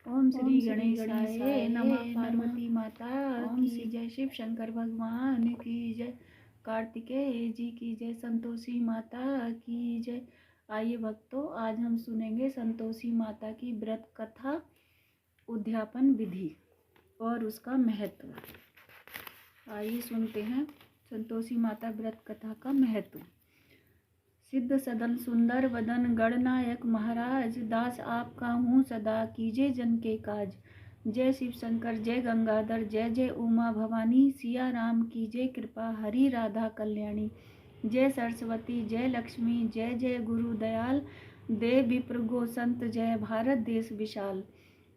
ओम श्री गणेशाय नमः। पार्वती माता की जय, शिव शंकर भगवान की जय, कार्तिकेय जी की जय, संतोषी माता की जय। आइए भक्तों, आज हम सुनेंगे संतोषी माता की व्रत कथा, उद्यापन विधि और उसका महत्व। आइए सुनते हैं संतोषी माता व्रत कथा का महत्व। सिद्ध सदन सुंदर वदन गणनायक महाराज, दास आपका हूँ सदा कीजिए जन के काज। जय शिव शंकर जय गंगाधर जय जय उमा भवानी, सिया राम की जय कृपा हरि राधा कल्याणी। जय सरस्वती जय लक्ष्मी जय जय गुरु दयाल, देव विप्र गो संत जय भारत देश विशाल।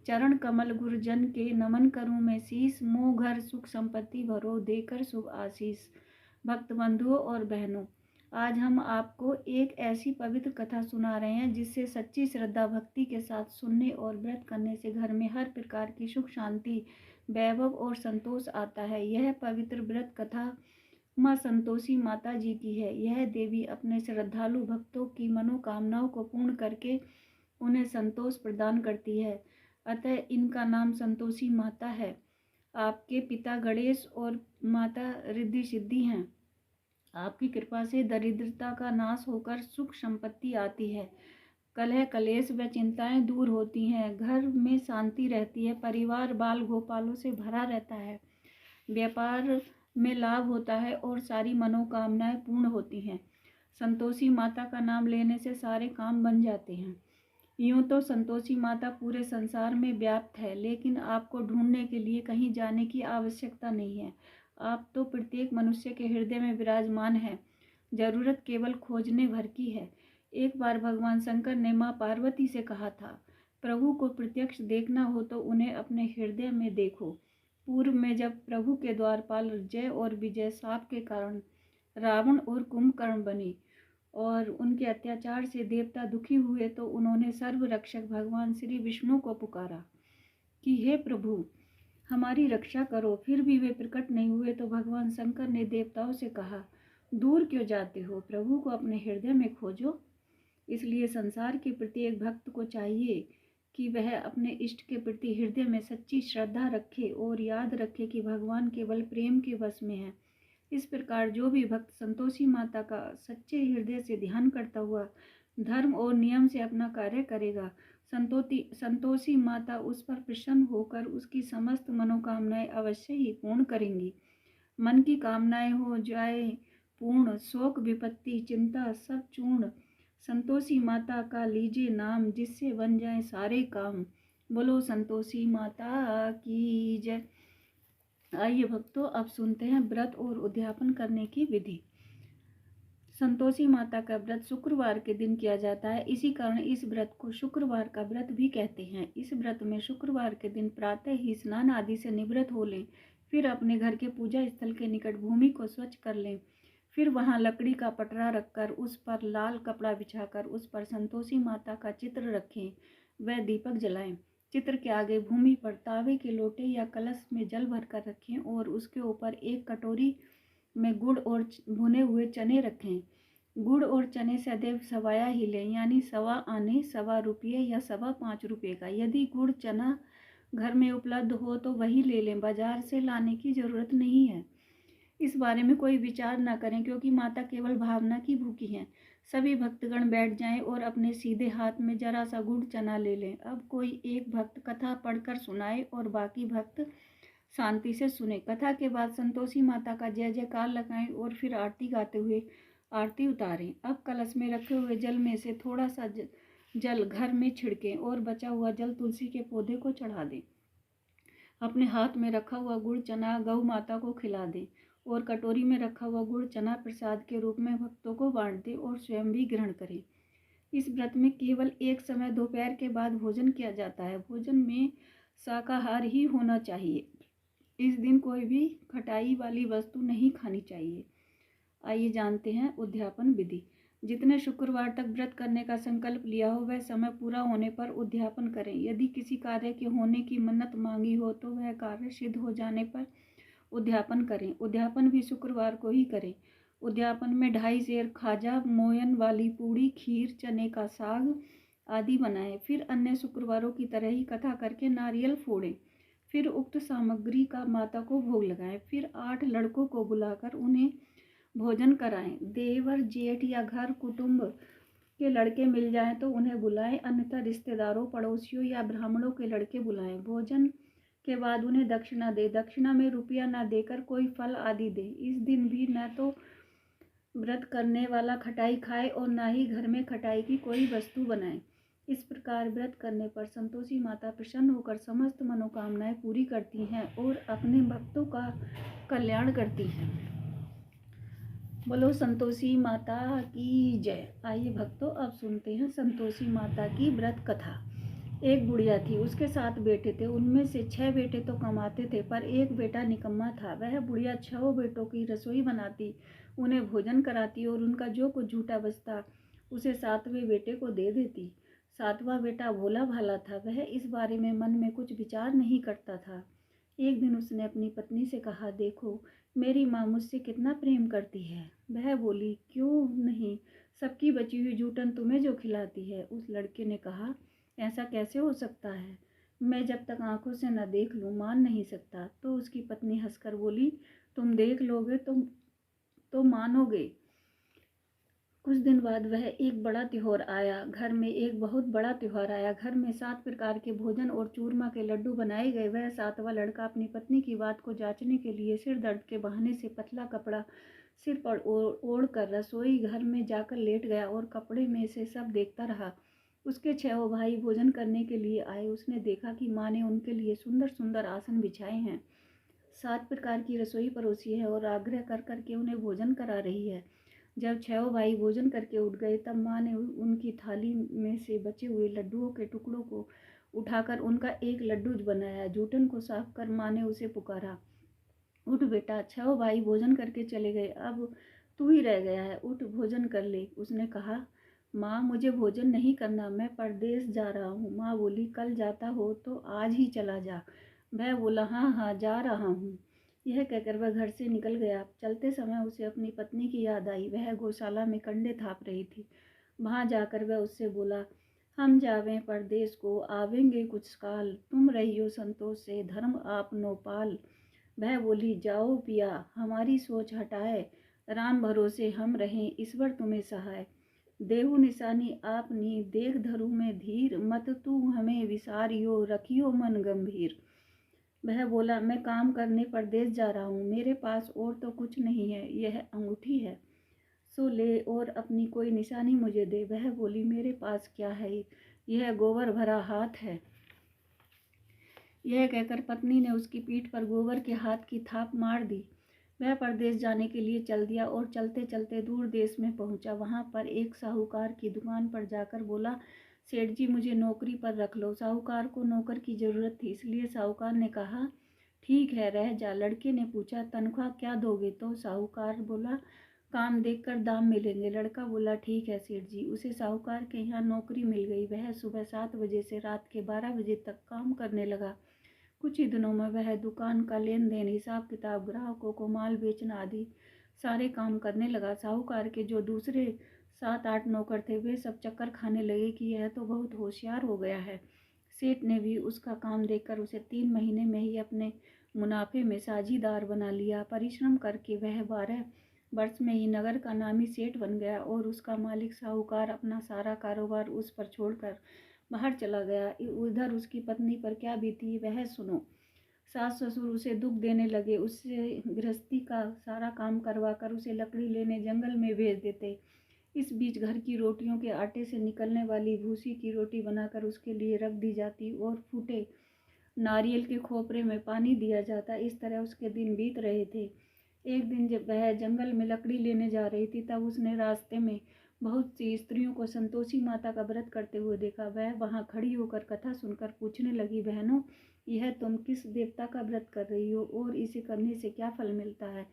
चरण कमल गुरुजन के नमन करूं मैं शीस, मोह घर सुख संपत्ति भरो देकर शुभ आशीष। भक्त बंधुओं और बहनों, आज हम आपको एक ऐसी पवित्र कथा सुना रहे हैं जिससे सच्ची श्रद्धा भक्ति के साथ सुनने और व्रत करने से घर में हर प्रकार की सुख शांति, वैभव और संतोष आता है। यह पवित्र व्रत कथा माँ संतोषी माता जी की है। यह देवी अपने श्रद्धालु भक्तों की मनोकामनाओं को पूर्ण करके उन्हें संतोष प्रदान करती है, अतः इनका नाम संतोषी माता है। आपके पिता गणेश और माता रिद्धि सिद्धि हैं। आपकी कृपा से दरिद्रता का नाश होकर सुख संपत्ति आती है, कलह कलेश व चिंताएं दूर होती हैं, घर में शांति रहती है, परिवार बाल गोपालों से भरा रहता है, व्यापार में लाभ होता है और सारी मनोकामनाएं पूर्ण होती हैं। संतोषी माता का नाम लेने से सारे काम बन जाते हैं। यूं तो संतोषी माता पूरे संसार में व्याप्त है, लेकिन आपको ढूंढने के लिए कहीं जाने की आवश्यकता नहीं है। आप तो प्रत्येक मनुष्य के हृदय में विराजमान है, जरूरत केवल खोजने भर की है। एक बार भगवान शंकर ने माँ पार्वती से कहा था, प्रभु को प्रत्यक्ष देखना हो तो उन्हें अपने हृदय में देखो। पूर्व में जब प्रभु के द्वारपाल जय और विजय शाप के कारण रावण और कुंभकर्ण बने और उनके अत्याचार से देवता दुखी हुए, तो उन्होंने सर्वरक्षक भगवान श्री विष्णु को पुकारा कि हे प्रभु, हमारी रक्षा करो। फिर भी वे प्रकट नहीं हुए तो भगवान शंकर ने देवताओं से कहा, दूर क्यों जाते हो, प्रभु को अपने हृदय में खोजो। इसलिए संसार के प्रत्येक भक्त को चाहिए कि वह अपने इष्ट के प्रति हृदय में सच्ची श्रद्धा रखे और याद रखे कि भगवान केवल प्रेम के वश में है। इस प्रकार जो भी भक्त संतोषी माता का सच्चे हृदय से ध्यान करता हुआ धर्म और नियम से अपना कार्य करेगा, संतोषी माता उस पर प्रसन्न होकर उसकी समस्त मनोकामनाएं अवश्य ही पूर्ण करेंगी। मन की कामनाएं हो जाए पूर्ण, शोक विपत्ति चिंता सब चूर्ण, संतोषी माता का लीजिए नाम, जिससे बन जाए सारे काम। बोलो संतोषी माता की जय। आइए भक्तों, अब सुनते हैं व्रत और उद्यापन करने की विधि। संतोषी माता का व्रत शुक्रवार के दिन किया जाता है, इसी कारण इस व्रत को शुक्रवार का व्रत भी कहते हैं। इस व्रत में शुक्रवार के दिन प्रातः ही स्नान आदि से निवृत्त हो लें, फिर अपने घर के पूजा स्थल के निकट भूमि को स्वच्छ कर लें, फिर वहां लकड़ी का पटरा रखकर उस पर लाल कपड़ा बिछाकर उस पर संतोषी माता का चित्र रखें व दीपक जलाएं। चित्र के आगे भूमि पर तावे के लोटे या कलश में जल भरकर रखें और उसके ऊपर एक कटोरी में गुड़ और भुने हुए चने रखें। गुड़ और चने सदैव सवाया ही लें, यानी सवा आने, सवा रुपये या सवा 5 रुपये का। यदि गुड़ चना घर में उपलब्ध हो तो वही ले लें, बाजार से लाने की जरूरत नहीं है। इस बारे में कोई विचार न करें, क्योंकि माता केवल भावना की भूखी हैं। सभी भक्तगण बैठ जाएं और अपने सीधे हाथ में जरा सा गुड़ चना ले लें। अब कोई एक भक्त कथा पढ़कर सुनाए और बाकी भक्त शांति से सुने। कथा के बाद संतोषी माता का जय जयकार लगाएं और फिर आरती गाते हुए आरती उतारें। अब कलश में रखे हुए जल में से थोड़ा सा जल घर में छिड़कें और बचा हुआ जल तुलसी के पौधे को चढ़ा दें। अपने हाथ में रखा हुआ गुड़ चना गौ माता को खिला दें और कटोरी में रखा हुआ गुड़ चना प्रसाद के रूप में भक्तों को बांट दें और स्वयं भी ग्रहण करें। इस व्रत में केवल एक समय दोपहर के बाद भोजन किया जाता है। भोजन में शाकाहार ही होना चाहिए। इस दिन कोई भी खटाई वाली वस्तु नहीं खानी चाहिए। आइए जानते हैं उद्यापन विधि। जितने शुक्रवार तक व्रत करने का संकल्प लिया हो वह समय पूरा होने पर उद्यापन करें। यदि किसी कार्य के होने की मन्नत मांगी हो तो वह कार्य सिद्ध हो जाने पर उद्यापन करें। उद्यापन भी शुक्रवार को ही करें। उद्यापन में 2.5 सेर खाजा, मोयन वाली पूड़ी, खीर, चने का साग आदि बनाएं। फिर अन्य शुक्रवारों की तरह ही कथा करके नारियल फोड़ें। फिर उक्त सामग्री का माता को भोग लगाएं। फिर 8 लड़कों को बुलाकर उन्हें भोजन कराएं। देवर, जेठ या घर कुटुंब के लड़के मिल जाएं तो उन्हें बुलाएं, अन्यथा रिश्तेदारों, पड़ोसियों या ब्राह्मणों के लड़के बुलाएं। भोजन के बाद उन्हें दक्षिणा दे। दक्षिणा में रुपया न देकर कोई फल आदि दे। इस दिन भी न तो व्रत करने वाला खटाई खाए और न ही घर में खटाई की कोई वस्तु बनाए। इस प्रकार व्रत करने पर संतोषी माता प्रसन्न होकर समस्त मनोकामनाएं पूरी करती हैं और अपने भक्तों का कल्याण करती हैं। बोलो संतोषी माता की जय। आइए भक्तों, अब सुनते हैं संतोषी माता की व्रत कथा। एक बुढ़िया थी, उसके 7 बेटे थे। उनमें से 6 बेटे तो कमाते थे, पर एक बेटा निकम्मा था। वह बुढ़िया 6 बेटों की रसोई बनाती, उन्हें भोजन कराती और उनका जो कुछ झूठा बचता उसे 7वें बेटे को दे देती। 7वां बेटा भोला भाला था, वह इस बारे में मन में कुछ विचार नहीं करता था। एक दिन उसने अपनी पत्नी से कहा, देखो मेरी माँ मुझसे कितना प्रेम करती है। वह बोली, क्यों नहीं, सबकी बची हुई जूठन तुम्हें जो खिलाती है। उस लड़के ने कहा, ऐसा कैसे हो सकता है, मैं जब तक आंखों से न देख लूं मान नहीं सकता। तो उसकी पत्नी हंसकर बोली, तुम देख लोगे तो मानोगे। कुछ दिन बाद वह एक बड़ा त्योहार आया। घर में एक बहुत बड़ा त्योहार आया। घर में 7 प्रकार के भोजन और चूरमा के लड्डू बनाए गए। वह 7वां लड़का अपनी पत्नी की बात को जांचने के लिए सिर दर्द के बहाने से पतला कपड़ा सिर पर ओढ़ कर रसोई घर में जाकर लेट गया और कपड़े में से सब देखता रहा। उसके 6 भाई भोजन करने के लिए आए। उसने देखा कि माँ ने उनके लिए सुंदर सुंदर आसन बिछाए हैं, 7 प्रकार की रसोई परोसी है और आग्रह कर करके उन्हें भोजन करा रही है। जब 6 भाई भोजन करके उठ गए, तब माँ ने उनकी थाली में से बचे हुए लड्डुओं के टुकड़ों को उठाकर उनका एक लड्डू बनाया। जूठन को साफ कर माँ ने उसे पुकारा, उठ बेटा, 6 भाई भोजन करके चले गए, अब तू ही रह गया है, उठ भोजन कर ले। उसने कहा, माँ मुझे भोजन नहीं करना, मैं परदेश जा रहा हूँ। माँ बोली, कल जाता हो तो आज ही चला जा। वह बोला, हाँ हाँ जा रहा हूँ। यह कहकर वह घर से निकल गया। चलते समय उसे अपनी पत्नी की याद आई। वह गौशाला में कंडे थाप रही थी। वहां जाकर वह उससे बोला, हम जावें परदेश को, आवेंगे कुछ काल, तुम रहियो संतोष से, धर्म आप नो पाल। वह बोली, जाओ पिया, हमारी सोच हटाए, राम भरोसे हम रहें, ईश्वर तुम्हें सहाय। देहु निशानी आपनी, देख धरु में धीर, मत तू हमें विसारियो, रखियो मन गंभीर। वह बोला, मैं काम करने परदेश जा रहा हूँ, मेरे पास और तो कुछ नहीं है, यह अंगूठी है, सो ले और अपनी कोई निशानी मुझे दे। वह बोली, मेरे पास क्या है, यह गोबर भरा हाथ है। यह कहकर पत्नी ने उसकी पीठ पर गोबर के हाथ की थाप मार दी। वह परदेश जाने के लिए चल दिया और चलते चलते दूर देश में पहुंचा। वहां पर एक साहूकार की दुकान पर जाकर बोला, सेठ जी मुझे नौकरी पर रख लो। साहूकार को नौकर की जरूरत थी, इसलिए साहूकार ने कहा, ठीक है रह जा। लड़के ने पूछा, तनख्वाह क्या दोगे? तो साहूकार बोला, काम देखकर दाम मिलेंगे। लड़का बोला, ठीक है सेठ जी। उसे साहूकार के यहाँ नौकरी मिल गई। वह सुबह 7 बजे से रात के 12 बजे तक काम करने लगा। कुछ ही दिनों में वह दुकान का लेन देन, हिसाब किताब, ग्राहकों को माल बेचना आदि सारे काम करने लगा। साहूकार के जो दूसरे 7-8 नौकर थे, वे सब चक्कर खाने लगे कि यह तो बहुत होशियार हो गया है। सेठ ने भी उसका काम देखकर उसे 3 महीने में ही अपने मुनाफे में साझीदार बना लिया। परिश्रम करके वह 12 वर्ष में ही नगर का नामी सेठ बन गया और उसका मालिक साहूकार अपना सारा कारोबार उस पर छोड़कर बाहर चला गया। उधर उसकी पत्नी पर क्या बीती वह सुनो। सास ससुर उसे दुख देने लगे, उससे गृहस्थी का सारा काम करवाकर उसे लकड़ी लेने जंगल में भेज देते। इस बीच घर की रोटियों के आटे से निकलने वाली भूसी की रोटी बनाकर उसके लिए रख दी जाती और फूटे नारियल के खोपरे में पानी दिया जाता। इस तरह उसके दिन बीत रहे थे। एक दिन जब वह जंगल में लकड़ी लेने जा रही थी, तब उसने रास्ते में बहुत सी स्त्रियों को संतोषी माता का व्रत करते हुए देखा। वह वहां खड़ी होकर कथा सुनकर पूछने लगी, बहनों, यह तुम किस देवता का व्रत कर रही हो और इसे करने से क्या फल मिलता है?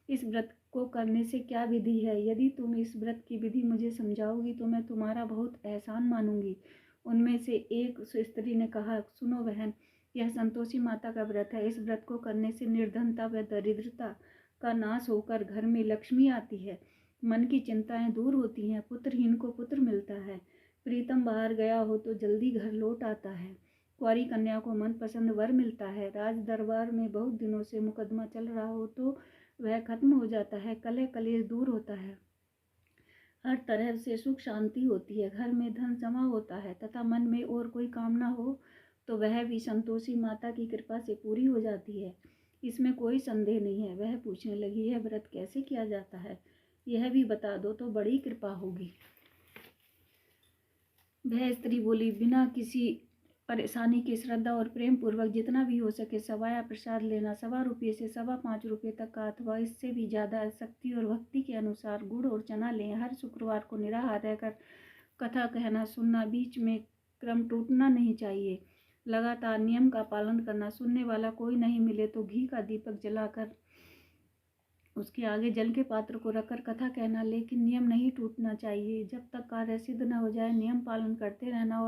इस व्रत को करने से क्या विधि है? यदि तुम इस व्रत की विधि मुझे समझाओगी तो मैं तुम्हारा बहुत एहसान मानूंगी। उनमें से एक स्त्री ने कहा, सुनो बहन, यह संतोषी माता का व्रत है। इस व्रत को करने से निर्धनता व दरिद्रता का नाश होकर घर में लक्ष्मी आती है, मन की चिंताएं दूर होती हैं, पुत्रहीन को पुत्र मिलता है, प्रीतम बाहर गया हो तो जल्दी घर लौट आता है। कुंवारी कन्या को मनपसंद वर मिलता है। राज दरबार में बहुत दिनों से मुकदमा चल रहा हो तो वह खत्म हो जाता है। कलह कलेश दूर होता है। हर तरह से सुख शांति होती है। घर में धन जमा होता है तथा मन में और कोई कामना हो तो वह भी संतोषी माता की कृपा से पूरी हो जाती है। इसमें कोई संदेह नहीं है। वह पूछने लगी, यह व्रत कैसे किया जाता है, यह भी बता दो तो बड़ी कृपा होगी। वह स्त्री बोली, बिना किसी परेशानी के श्रद्धा और प्रेम पूर्वक जितना भी हो सके सवाया प्रसाद लेना। 1.25 से 5.25 रुपये तक का अथवा इससे भी ज़्यादा शक्ति और भक्ति के अनुसार गुड़ और चना लें। हर शुक्रवार को निराहार रहकर कथा कहना सुनना, बीच में क्रम टूटना नहीं चाहिए। लगातार नियम का पालन करना। सुनने वाला कोई नहीं मिले तो घी का दीपक जलाकर उसके आगे जल के पात्र को रखकर कथा कहना, लेकिन नियम नहीं टूटना चाहिए। जब तक कार्य सिद्ध न हो जाए नियम पालन करते रहना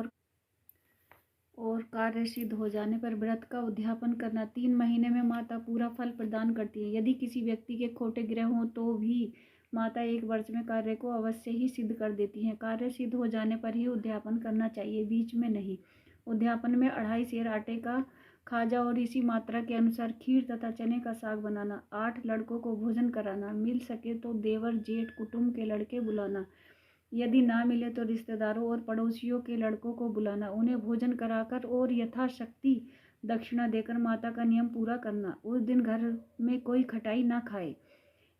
और कार्य सिद्ध हो जाने पर व्रत का उद्यापन करना। 3 महीने में माता पूरा फल प्रदान करती है। यदि किसी व्यक्ति के खोटे ग्रह हों तो भी माता 1 वर्ष में कार्य को अवश्य ही सिद्ध कर देती हैं। कार्य सिद्ध हो जाने पर ही उद्यापन करना चाहिए, बीच में नहीं। उद्यापन में 2.5 सेर आटे का खाजा और इसी मात्रा के अनुसार खीर तथा चने का साग बनाना। 8 लड़कों को भोजन कराना। मिल सके तो देवर जेठ कुटुंब के लड़के बुलाना। यदि ना मिले तो रिश्तेदारों और पड़ोसियों के लड़कों को बुलाना। उन्हें भोजन कराकर और यथाशक्ति दक्षिणा देकर माता का नियम पूरा करना। उस दिन घर में कोई खटाई ना खाए।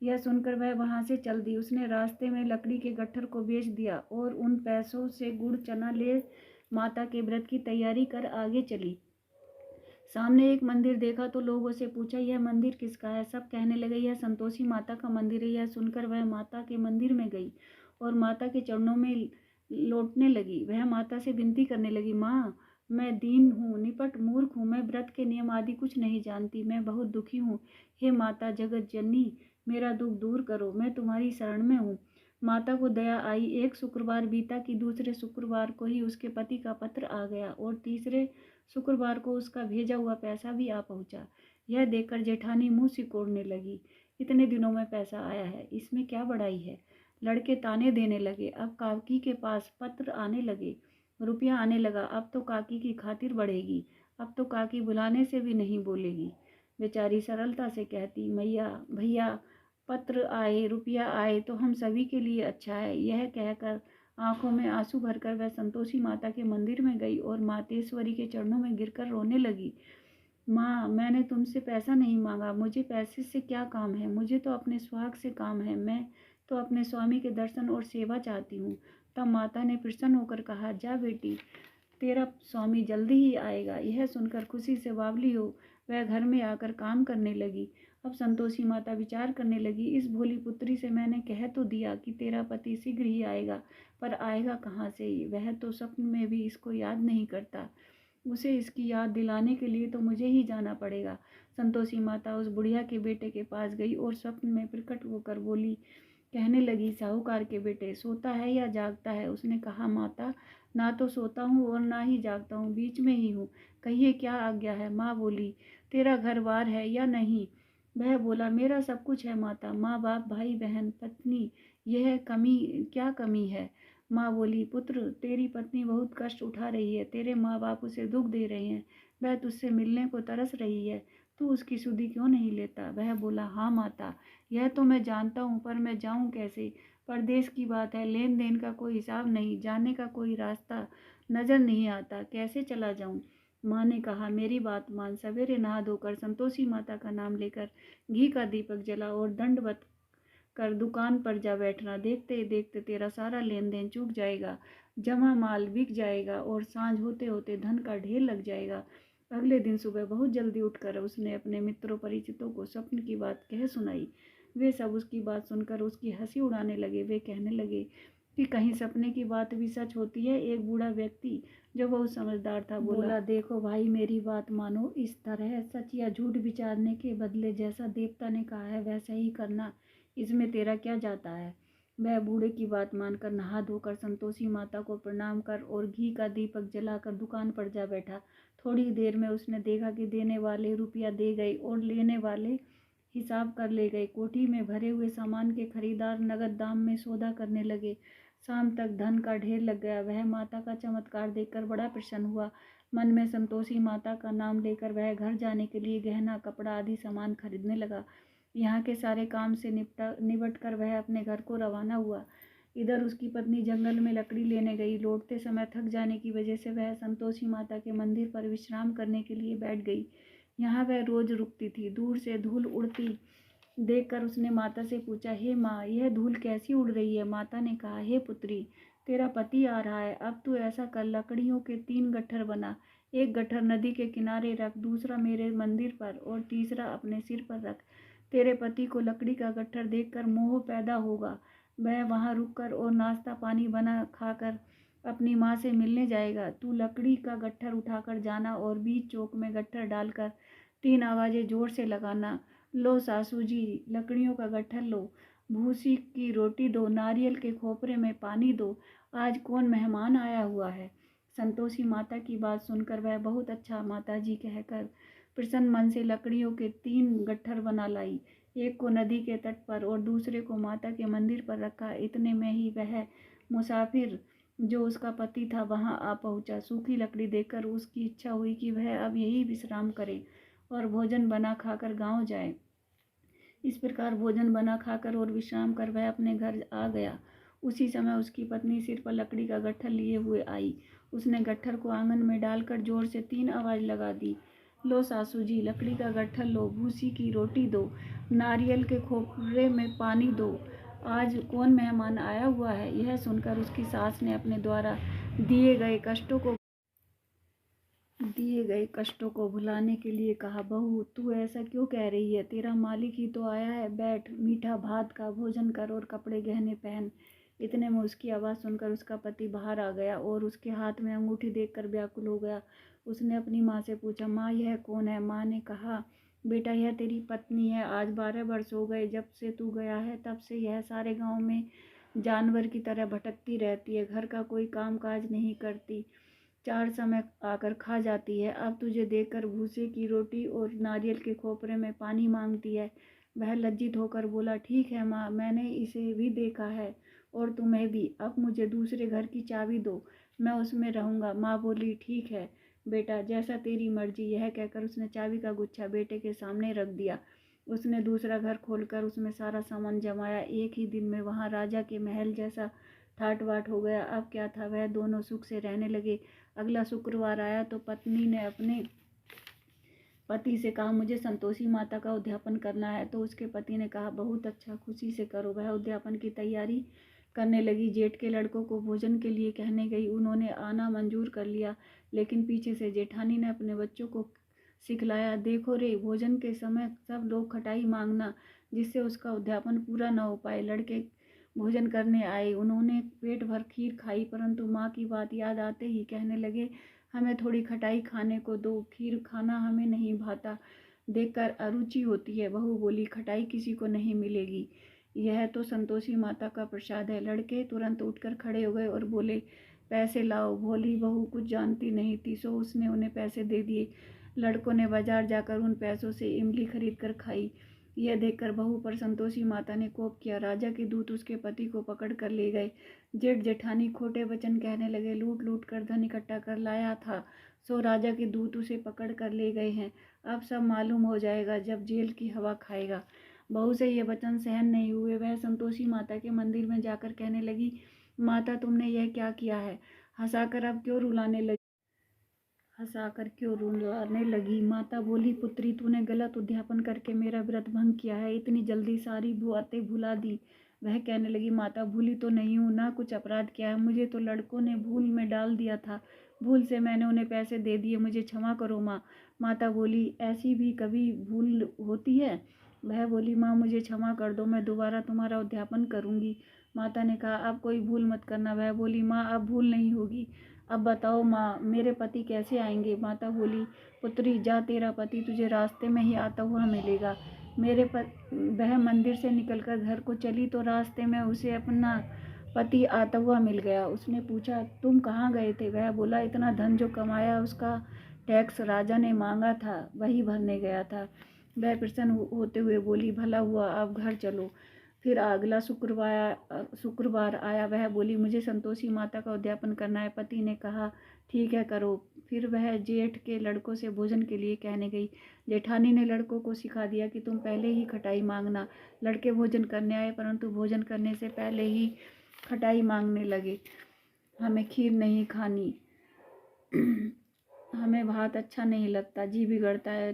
यह सुनकर वह वहां से चल दी। उसने रास्ते में लकड़ी के गट्ठर को बेच दिया और उन पैसों से गुड़ चना ले माता के व्रत की तैयारी कर आगे चली। सामने एक मंदिर देखा तो लोगों से पूछा, यह मंदिर किसका है? सब कहने लगे, यह संतोषी माता का मंदिर है। यह सुनकर वह माता के मंदिर में गई और माता के चरणों में लौटने लगी। वह माता से विनती करने लगी, माँ, मैं दीन हूँ, निपट मूर्ख हूँ, मैं व्रत के नियम आदि कुछ नहीं जानती, मैं बहुत दुखी हूँ। हे माता जगत जननी, मेरा दुख दूर करो, मैं तुम्हारी शरण में हूँ। माता को दया आई। एक शुक्रवार बीता कि दूसरे शुक्रवार को ही उसके पति का पत्र आ गया और तीसरे शुक्रवार को उसका भेजा हुआ पैसा भी आ पहुंचा। यह देखकर जेठानी मुंह सिकोड़ने लगी। इतने दिनों में पैसा आया है, इसमें क्या बड़ाई है? लड़के ताने देने लगे। अब काकी के पास पत्र आने लगे, रुपया आने लगा। अब तो काकी की खातिर बढ़ेगी। अब तो काकी बुलाने से भी नहीं बोलेगी। बेचारी सरलता से कहती, मैया भैया पत्र आए, रुपया आए तो हम सभी के लिए अच्छा है। यह कहकर आंखों में आंसू भरकर वह संतोषी माता के मंदिर में गई और मातेश्वरी के चरणों में गिरकर रोने लगी। माँ, मैंने तुमसे पैसा नहीं मांगा, मुझे पैसे से क्या काम है, मुझे तो अपने सुहाग से काम है। मैं तो अपने स्वामी के दर्शन और सेवा चाहती हूँ। तब माता ने प्रसन्न होकर कहा, जा बेटी, तेरा स्वामी जल्दी ही आएगा। यह सुनकर खुशी से बावली हो वह घर में आकर काम करने लगी। अब संतोषी माता विचार करने लगी, इस भोली पुत्री से मैंने कह तो दिया कि तेरा पति शीघ्र ही आएगा, पर आएगा कहाँ से? वह तो स्वप्न में भी इसको याद नहीं करता। उसे इसकी याद दिलाने के लिए तो मुझे ही जाना पड़ेगा। संतोषी माता उस बुढ़िया के बेटे के पास गई और स्वप्न में प्रकट होकर बोली, कहने लगी, साहूकार के बेटे, सोता है या जागता है? उसने कहा, माता, ना तो सोता हूँ और ना ही जागता हूँ, बीच में ही हूँ, कहिए क्या आज्ञा है? माँ बोली, तेरा घर बार है या नहीं? वह बोला, मेरा सब कुछ है माता, माँ बाप भाई बहन पत्नी, यह क्या कमी है? माँ बोली, पुत्र, तेरी पत्नी बहुत कष्ट उठा रही है, तेरे माँ बाप उसे दुख दे रहे हैं, वह तुझसे मिलने को तरस रही है, तू उसकी सुधि क्यों नहीं लेता? वह बोला, हाँ माता, यह तो मैं जानता हूँ, पर मैं जाऊँ कैसे? परदेश की बात है, लेन देन का कोई हिसाब नहीं, जाने का कोई रास्ता नजर नहीं आता, कैसे चला जाऊँ? माँ ने कहा, मेरी बात मान, सवेरे नहा धोकर संतोषी माता का नाम लेकर घी का दीपक जला और दंडवत कर दुकान पर जा बैठना। देखते देखते तेरा सारा लेन देन चूक जाएगा, जमा माल बिक जाएगा और सांझ होते होते धन का ढेर लग जाएगा। अगले दिन सुबह बहुत जल्दी उठकर उसने अपने मित्रों परिचितों को स्वप्न की बात कह सुनाई। वे सब उसकी बात सुनकर उसकी हंसी उड़ाने लगे। वे कहने लगे कि कहीं सपने की बात भी सच होती है। एक बूढ़ा व्यक्ति जो बहुत समझदार था बोला, देखो भाई, मेरी बात मानो, इस तरह सच या झूठ विचारने के बदले जैसा देवता ने कहा है वैसा ही करना, इसमें तेरा क्या जाता है? वह बूढ़े की बात मानकर नहा धोकर संतोषी माता को प्रणाम कर और घी का दीपक जलाकर दुकान पर जा बैठा। थोड़ी देर में उसने देखा कि देने वाले रुपया दे गए और लेने वाले हिसाब कर ले गए। कोठी में भरे हुए सामान के खरीदार नगद दाम में सौदा करने लगे। शाम तक धन का ढेर लग गया। वह माता का चमत्कार देखकर बड़ा प्रसन्न हुआ। मन में संतोषी माता का नाम लेकर वह घर जाने के लिए गहना, कपड़ा आदि सामान खरीदने लगा। यहाँ के सारे काम से निपट कर वह अपने घर को रवाना हुआ। इधर उसकी पत्नी जंगल में लकड़ी लेने गई। लौटते समय थक जाने की वजह से वह संतोषी माता के मंदिर पर विश्राम करने के लिए बैठ गई। यहाँ वह रोज रुकती थी। दूर से धूल उड़ती देखकर उसने माता से पूछा, हे माँ, यह धूल कैसी उड़ रही है? माता ने कहा, हे पुत्री, तेरा पति आ रहा है। अब तू ऐसा कर, लकड़ियों के 3 गट्ठर बना। एक गट्ठर नदी के किनारे रख, दूसरा मेरे मंदिर पर और तीसरा अपने सिर पर रख। तेरे पति को लकड़ी का गट्ठर देखकर मोह पैदा होगा। वह वहाँ रुककर और नाश्ता पानी बना खाकर अपनी माँ से मिलने जाएगा। तू लकड़ी का गट्ठर उठाकर जाना और बीच चौक में गट्ठर डालकर 3 आवाजें जोर से लगाना। लो सासू जी, लकड़ियों का गट्ठर लो, भूसी की रोटी दो, नारियल के खोपरे में पानी दो, आज कौन मेहमान आया हुआ है। संतोषी माता की बात सुनकर वह बहुत अच्छा माता जी कहकर प्रसन्न मन से लकड़ियों के 3 गट्ठर बना लाई। एक को नदी के तट पर और दूसरे को माता के मंदिर पर रखा। इतने में ही वह मुसाफिर जो उसका पति था वहां आ पहुंचा। सूखी लकड़ी देखकर उसकी इच्छा हुई कि वह अब यही विश्राम करे और भोजन बना खाकर गांव जाए। इस प्रकार भोजन बना खाकर और विश्राम कर वह अपने घर आ गया। उसी समय उसकी पत्नी सिर पर लकड़ी का गट्ठर लिए हुए आई। उसने गट्ठर को आंगन में डालकर जोर से 3 आवाज लगा दी। लो सासू जी, लकड़ी का गट्ठर लो, भूसी की रोटी दो, नारियल के खोपरे में पानी दो, आज कौन मेहमान आया हुआ है। यह सुनकर उसकी सास ने अपने द्वारा दिए गए कष्टों को भुलाने के लिए कहा, बहू, तू ऐसा क्यों कह रही है? तेरा मालिक ही तो आया है। बैठ, मीठा भात का भोजन कर और कपड़े गहने पहन। इतने में उसकी आवाज़ सुनकर उसका पति बाहर आ गया और उसके हाथ में अंगूठी देखकर व्याकुल हो गया। उसने अपनी माँ से पूछा, माँ, यह कौन है? माँ ने कहा, बेटा, यह तेरी पत्नी है। आज 12 वर्ष हो गए जब से तू गया है, तब से यह सारे गाँव में जानवर की तरह भटकती रहती है। घर का कोई काम काज नहीं करती, 4 समय आकर खा जाती है। अब तुझे देखकर भूसे की रोटी और नारियल के खोपरे में पानी मांगती है। वह लज्जित होकर बोला, ठीक है माँ, मैंने इसे भी देखा है और तुम्हें भी। अब मुझे दूसरे घर की चाबी दो, मैं उसमें रहूँगा। माँ बोली, ठीक है बेटा, जैसा तेरी मर्जी। यह कहकर उसने चाबी का गुच्छा बेटे के सामने रख दिया। उसने दूसरा घर खोलकर उसमें सारा सामान जमाया। एक ही दिन में वहाँ राजा के महल जैसा ठाट बाट हो गया। अब क्या था, वह दोनों सुख से रहने लगे। अगला शुक्रवार आया तो पत्नी ने अपने पति से कहा, मुझे संतोषी माता का उद्यापन करना है। तो उसके पति ने कहा, बहुत अच्छा, खुशी से करो। वह उद्यापन की तैयारी करने लगी। जेठ के लड़कों को भोजन के लिए कहने गई। उन्होंने आना मंजूर कर लिया, लेकिन पीछे से जेठानी ने अपने बच्चों को सिखलाया, देखो रे, भोजन के समय सब लोग खटाई मांगना, जिससे उसका उद्यापन पूरा न हो पाए। लड़के भोजन करने आए। उन्होंने पेट भर खीर खाई, परंतु माँ की बात याद आते ही कहने लगे, हमें थोड़ी खटाई खाने को दो, खीर खाना हमें नहीं भाता, देखकर अरुचि होती है। बहू बोली, खटाई किसी को नहीं मिलेगी, यह तो संतोषी माता का प्रसाद है। लड़के तुरंत उठकर खड़े हो गए और बोले, पैसे लाओ। भोली बहू कुछ जानती नहीं थी, सो उसने उन्हें पैसे दे दिए। लड़कों ने बाजार जाकर उन पैसों से इमली खरीद कर खाई। यह देखकर बहू पर संतोषी माता ने कोप किया। राजा के दूत उसके पति को पकड़ कर ले गए। जेठ जेठानी खोटे वचन कहने लगे। लूट लूट कर धन इकट्ठा कर लाया था, सो राजा के दूत उसे पकड़ कर ले गए हैं। अब सब मालूम हो जाएगा जब जेल की हवा खाएगा। बहू से ये वचन सहन नहीं हुए। वह संतोषी माता के मंदिर में जाकर कहने लगी, माता, तुमने यह क्या किया है? हंसाकर क्यों रुलाने लगी? माता बोली, पुत्री, तूने गलत उद्यापन करके मेरा व्रत भंग किया है। इतनी जल्दी सारी बातें भुला दी। वह कहने लगी, माता, भूली तो नहीं हूँ ना, कुछ अपराध किया है। मुझे तो लड़कों ने भूल में डाल दिया था, भूल से मैंने उन्हें पैसे दे दिए, मुझे क्षमा करो माँ। माता बोली, ऐसी भी कभी भूल होती है? वह बोली, माँ, मुझे क्षमा कर दो, मैं दोबारा तुम्हारा उद्यापन करूँगी। माता ने कहा, अब कोई भूल मत करना। वह बोली, माँ, अब भूल नहीं होगी। अब बताओ माँ, मेरे पति कैसे आएंगे? माता बोली, पुत्री, जा, तेरा पति तुझे रास्ते में ही आता हुआ मिलेगा। वह मंदिर से निकलकर घर को चली तो रास्ते में उसे अपना पति आता हुआ मिल गया। उसने पूछा, तुम कहाँ गए थे? वह बोला, इतना धन जो कमाया उसका टैक्स राजा ने मांगा था, वही भरने गया था। वह प्रसन्न होते हुए बोली, भला हुआ, अब घर चलो। फिर अगला शुक्रवार आया। वह बोली, मुझे संतोषी माता का उद्यापन करना है। पति ने कहा, ठीक है करो। फिर वह जेठ के लड़कों से भोजन के लिए कहने गई। जेठानी ने लड़कों को सिखा दिया कि तुम पहले ही खटाई मांगना। लड़के भोजन करने आए, परंतु भोजन करने से पहले ही खटाई मांगने लगे। हमें खीर नहीं खानी, हमें भात अच्छा नहीं लगता, जी बिगड़ता है,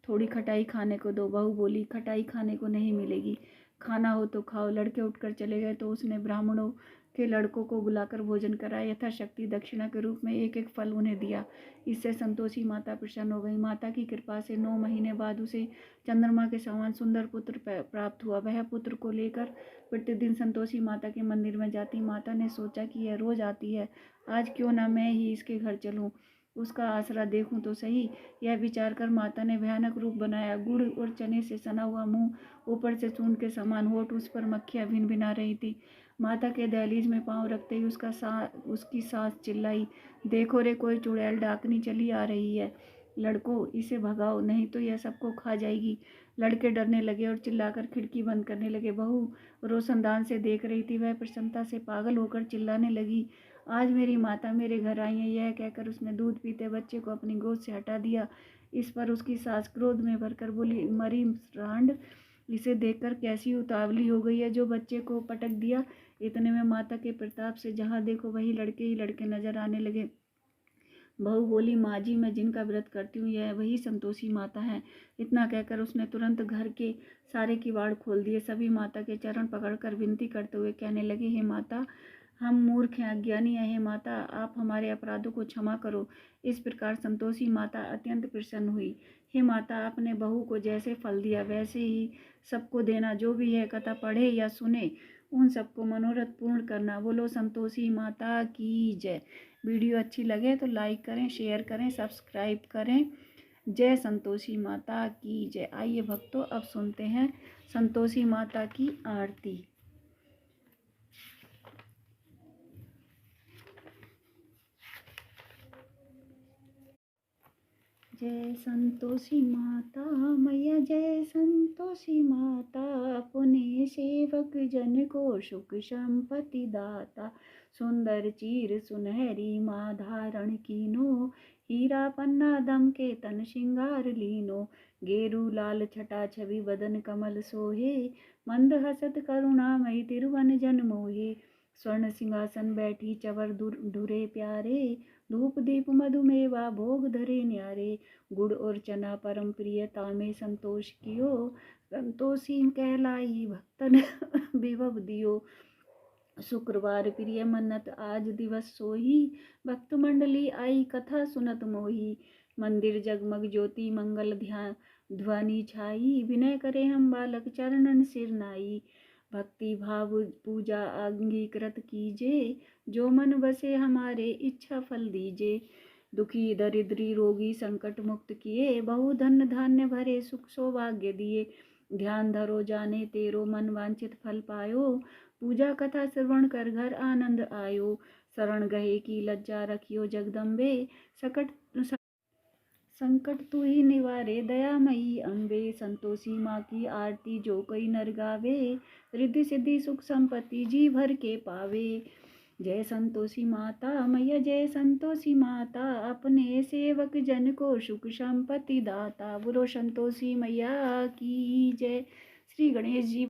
थोड़ी खटाई खाने को दो। बहू बोली, खटाई खाने को नहीं मिलेगी, खाना हो तो खाओ। लड़के उठकर चले गए तो उसने ब्राह्मणों के लड़कों को बुलाकर भोजन कराया। यथाशक्ति दक्षिणा के रूप में एक एक फल उन्हें दिया। इससे संतोषी माता प्रसन्न हो गई। माता की कृपा से 9 महीने बाद उसे चंद्रमा के समान सुंदर पुत्र प्राप्त हुआ। वह पुत्र को लेकर प्रतिदिन संतोषी माता के मंदिर में जाती। माता ने सोचा कि यह रोज आती है, आज क्यों ना मैं ही इसके घर चलूं, उसका आसरा देखूं तो सही। यह विचार कर माता ने भयानक रूप बनाया। गुड़ और चने से सना हुआ मुंह, ऊपर से चून के समान होठ, उस पर मक्खियां भिनभिना रही थी। माता के दहलीज में पांव रखते ही उसकी सास चिल्लाई, देखो रे, कोई चुड़ैल डाकनी चली आ रही है। लड़कों, इसे भगाओ, नहीं तो यह सबको खा जाएगी। लड़के डरने लगे और चिल्लाकर खिड़की बंद करने लगे। बहू रोशनदान से देख रही थी। वह प्रसन्नता से पागल होकर चिल्लाने लगी, आज मेरी माता मेरे घर आई है। यह कहकर उसने दूध पीते बच्चे को अपनी गोद से हटा दिया। इस पर उसकी सास क्रोध में भरकर बोली, मरी रांड, इसे देखकर कैसी उतावली हो गई है, जो बच्चे को पटक दिया। इतने में माता के प्रताप से जहाँ देखो वही लड़के ही लड़के नजर आने लगे। बहू बोली, माँ जी, मैं जिनका व्रत करती हूँ यह वही संतोषी माता है। इतना कहकर उसने तुरंत घर के सारे किवाड़ खोल दिए। सभी माता के चरण पकड़कर विनती करते हुए कहने लगे, हे माता, हम मूर्ख हैं, अज्ञानी हैं, हे माता, आप हमारे अपराधों को क्षमा करो। इस प्रकार संतोषी माता अत्यंत प्रसन्न हुई। हे माता, आपने बहू को जैसे फल दिया वैसे ही सबको देना। जो भी यह कथा पढ़े या सुने उन सबको मनोरथ पूर्ण करना। बोलो संतोषी माता की जय। वीडियो अच्छी लगे तो लाइक करें, शेयर करें, सब्सक्राइब करें। जय संतोषी माता की जय। आइए भक्तों, अब सुनते हैं संतोषी माता की आरती। जय संतोषी माता मैया, जय संतोषी माता, अपने सेवक जन को सुख संपत्ति दाता। सुंदर चीर सुनहरी माँ धारण कीनो, हीरा पन्ना दम के तन श्रृंगार लीनो। गेरू लाल छटा छवि बदन कमल सोहे, मंद हसत करुणामयी तिरुवन जन मोहे। स्वर्ण सिंहासन बैठी चवर ढुरे प्यारे, धूप दीप मधुमेवा भोग धरे न्यारे। गुड़ और चना परम प्रियता में संतोष कियो, संतोषी कहलाई भक्तन विभव दियो। शुक्रवार प्रिय मन्नत आज दिवस सोही, भक्त मंडली आई कथा सुनत मोही। मंदिर जगमग ज्योति मंगल ध्यान ध्वनि छाई, विनय करे हम बालक चरणन सिर नाई। भक्ति भाव पूजा अंगीकृत कीजे, जो मन बसे हमारे इच्छा फल दीजे। दुखी दरिद्री रोगी संकट मुक्त किए, बहु धन धान्य भरे सुख सौभाग्य दिए। ध्यान धरो जाने तेरो मन वांछित फल पायो, पूजा कथा श्रवण कर घर आनंद आयो। शरण गए की लज्जा रखियो जगदम्बे, संकट तू ही निवारे दयामयी अम्बे। संतोषी माँ की आरती जो कोई नर गावे, रिद्धि सिद्धि सुख संपत्ति जी भर के पावे। जय संतोषी माता मैया, जय संतोषी माता, अपने सेवक जन को सुख संपत्ति दाता। बोलो संतोषी मैया की जय। श्री गणेश जी